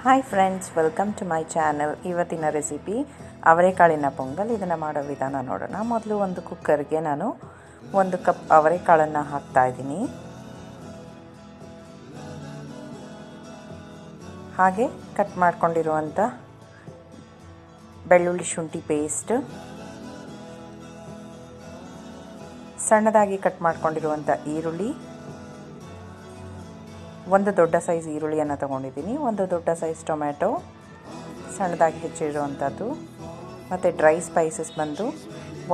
Hi friends, welcome to my channel. ಇವತ್ತಿನ recipe ಅವರೆಕಾಳಿನ ಪೊಂಗಲ್. ಇದನ್ನು ಮಾಡೋ ವಿಧಾನ ನೋಡೋಣ. ಮೊದಲು ಒಂದು ಕುಕ್ಕರ್ಗೆ ನಾನು 1 ಕಪ್ ಅವರೆಕಾಳನ್ನು ಹಾಕ್ತಾಯಿದ್ದೀನಿ. ಹಾಗೆ ಕಟ್ ಮಾಡ್ಕೊಂಡಿರುವಂಥ ಬೆಳ್ಳುಳ್ಳಿ ಶುಂಠಿ ಪೇಸ್ಟ್, ಸಣ್ಣದಾಗಿ ಕಟ್ ಮಾಡ್ಕೊಂಡಿರುವಂಥ ಈರುಳ್ಳಿ, 1 ದೊಡ್ಡ ಸೈಜ್ ಈರುಳ್ಳಿಯನ್ನು ತೊಗೊಂಡಿದ್ದೀನಿ, 1 ದೊಡ್ಡ ಸೈಜ್ ಟೊಮ್ಯಾಟೊ ಸಣ್ಣದಾಗಿ ಹೆಚ್ಚಿರುವಂಥದ್ದು, ಮತ್ತು ಡ್ರೈ ಸ್ಪೈಸಸ್ ಬಂದು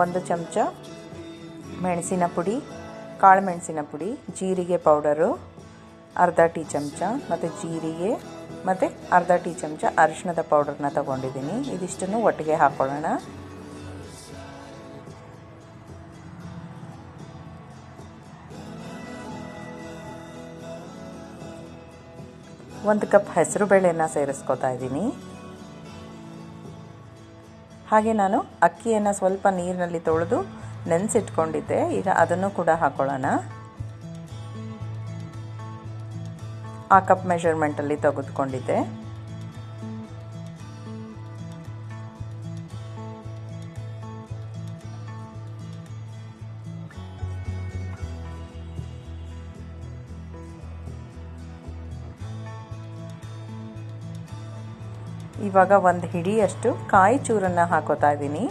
1 ಚಮಚ ಮೆಣಸಿನ ಪುಡಿ, ಕಾಳು ಮೆಣಸಿನ ಪುಡಿ, ಜೀರಿಗೆ ಪೌಡರು ಅರ್ಧ ಟೀ ಚಮಚ, ಮತ್ತು ಜೀರಿಗೆ ಮತ್ತು ಅರ್ಧ ಟೀ ಚಮಚ ಅರಿಶಿಣದ ಪೌಡರ್ನ ತೊಗೊಂಡಿದ್ದೀನಿ. ಇದಿಷ್ಟನ್ನು ಒಟ್ಟಿಗೆ ಹಾಕ್ಕೊಳ್ಳೋಣ. ಒಂದು ಕಪ್ ಹೆಸರು ಬೇಳೆಯನ್ನು ಸೇರಿಸ್ಕೊತಾ ಇದ್ದೀನಿ. ಹಾಗೆ ನಾನು ಅಕ್ಕಿಯನ್ನು ಸ್ವಲ್ಪ ನೀರಿನಲ್ಲಿ ತೊಳೆದು ನೆನೆಸಿಟ್ಕೊಂಡಿದ್ದೆ. ಈಗ ಅದನ್ನು ಕೂಡ ಹಾಕೊಳ್ಳೋಣ. ಆ ಕಪ್ ಮೆಷರ್ಮೆಂಟಲ್ಲಿ ತೆಗೆದುಕೊಂಡಿದ್ದೆ. ಇವಾಗ 1 ಹಿಡಿಯಷ್ಟು ಕಾಯಿ ಚೂರನ್ನು ಹಾಕೋತಾ ಇದ್ದೀನಿ.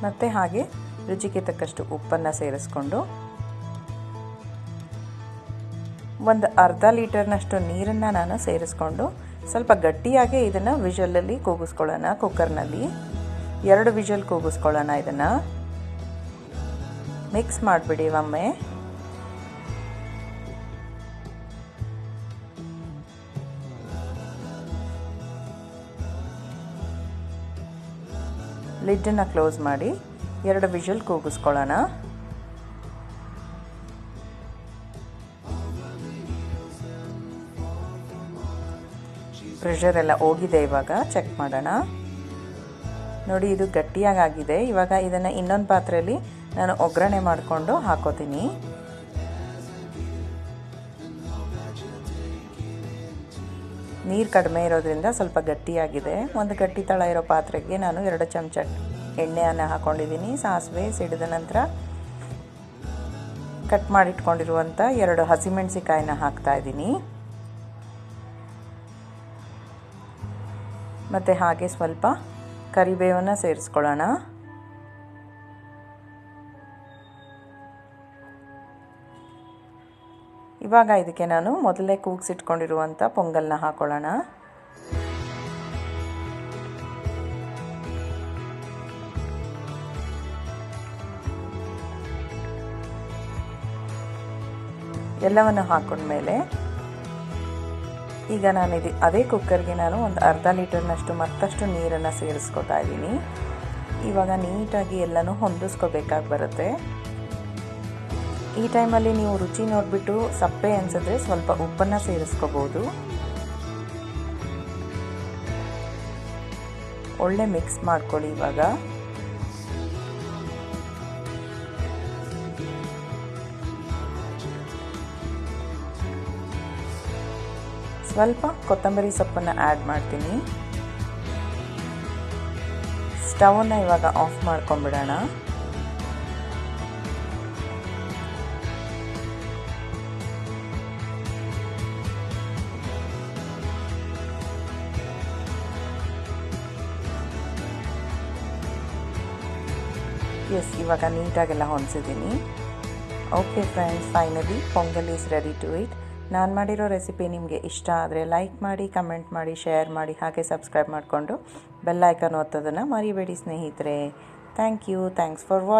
ಮತ್ತು ಹಾಗೆ ರುಚಿಗೆ ತಕ್ಕಷ್ಟು ಉಪ್ಪನ್ನು ಸೇರಿಸ್ಕೊಂಡು ಒಂದು ಅರ್ಧ ಲೀಟರ್ನಷ್ಟು ನೀರನ್ನು ನಾನು ಸೇರಿಸ್ಕೊಂಡು ಸ್ವಲ್ಪ ಗಟ್ಟಿಯಾಗಿ ಇದನ್ನು ವಿಷಲಲ್ಲಿ ಕೂಗಿಸ್ಕೊಳ್ಳೋಣ. ಕುಕ್ಕರ್ನಲ್ಲಿ 2 ವಿಷಲ್ ಕೂಗಿಸ್ಕೊಳ್ಳೋಣ. ಇದನ್ನು ಮಿಕ್ಸ್ ಮಾಡಿಬಿಡಿ ಒಮ್ಮೆ. ಲಿಡ್ಡನ್ನು ಕ್ಲೋಸ್ ಮಾಡಿ 2 ವಿಷಲ್ ಕೂಗಿಸ್ಕೊಳ್ಳೋಣ. ಪ್ರೆಷರ್ ಎಲ್ಲ ಹೋಗಿದೆ. ಇವಾಗ ಚೆಕ್ ಮಾಡೋಣ. ನೋಡಿ, ಇದು ಗಟ್ಟಿಯಾಗಿದೆ. ಇವಾಗ ಇದನ್ನು ಇನ್ನೊಂದು ಪಾತ್ರೆಯಲ್ಲಿ ನಾನು ಒಗ್ಗರಣೆ ಮಾಡಿಕೊಂಡು ಹಾಕೋತೀನಿ. ನೀರು ಕಡಿಮೆ ಇರೋದ್ರಿಂದ ಸ್ವಲ್ಪ ಗಟ್ಟಿಯಾಗಿದೆ. ಒಂದು ಗಟ್ಟಿ ತಳ ಇರೋ ಪಾತ್ರೆಗೆ ನಾನು 2 ಚಮಚ ಎಣ್ಣೆಯನ್ನು ಹಾಕ್ಕೊಂಡಿದ್ದೀನಿ. ಸಾಸಿವೆ ಸಿಡಿದ ನಂತರ ಕಟ್ ಮಾಡಿಟ್ಕೊಂಡಿರುವಂಥ 2 ಹಸಿಮೆಣಸಿಕಾಯಿನ ಹಾಕ್ತಾ ಇದ್ದೀನಿ. ಮತ್ತು ಹಾಗೆ ಸ್ವಲ್ಪ ಕರಿಬೇವನ್ನು ಸೇರಿಸ್ಕೊಳ್ಳೋಣ. ಇವಾಗ ಇದಕ್ಕೆ ನಾನು ಮೊದಲೇ ಕೂಗಿಸಿಟ್ಕೊಂಡಿರುವಂಥ ಪೊಂಗಲ್ನ ಹಾಕೊಳ್ಳೋಣ. ಎಲ್ಲವನ್ನು ಹಾಕೊಂಡ್ಮೇಲೆ ಈಗ ನಾನು ಅದೇ ಕುಕ್ಕರ್ಗೆ ನಾನು ಒಂದು ಅರ್ಧ ಲೀಟರ್ನಷ್ಟು ಮತ್ತಷ್ಟು ನೀರನ್ನು ಸೇರಿಸ್ಕೊತಾ ಇದ್ದೀನಿ. ಇವಾಗ ನೀಟಾಗಿ ಎಲ್ಲನೂ ಹೊಂದಿಸ್ಕೋಬೇಕಾಗಿ ಬರುತ್ತೆ. ಈ ಟೈಮಲ್ಲಿ ನೀವು ರುಚಿ ನೋಡಿಬಿಟ್ಟು ಸಪ್ಪೆ ಅನಿಸಿದ್ರೆ ಸ್ವಲ್ಪ ಉಪ್ಪನ್ನು ಸೇರಿಸ್ಕೋಬೋದು. ಒಳ್ಳೆ ಮಿಕ್ಸ್ ಮಾಡ್ಕೊಳ್ಳಿ. ಇವಾಗ ಸ್ವಲ್ಪ ಕೊತ್ತಂಬರಿ ಸೊಪ್ಪನ್ನು ಆ್ಯಡ್ ಮಾಡ್ತೀನಿ. ಸ್ಟವನ್ನು ಇವಾಗ ಆಫ್ ಮಾಡ್ಕೊಂಬಿಡೋಣ. ಇವಾಗ ನೀಟಾಗೆಲ್ಲ ಹೊಂದಿಸಿದ್ದೀನಿ. Okay friends, finally pongal is ready to eat. ನಾನು ಮಾಡಿರೋ ರೆಸಿಪಿ ನಿಮಗೆ ಇಷ್ಟ ಆದರೆ ಲೈಕ್ ಮಾಡಿ, ಕಮೆಂಟ್ ಮಾಡಿ, ಶೇರ್ ಮಾಡಿ, ಹಾಗೆ ಸಬ್ಸ್ಕ್ರೈಬ್ ಮಾಡಿಕೊಂಡು ಬೆಲ್ ಐಕಾನ್ ಒತ್ತೋದನ್ನು ಮರಿಬೇಡಿ ಸ್ನೇಹಿತರೆ. Thanks for watching.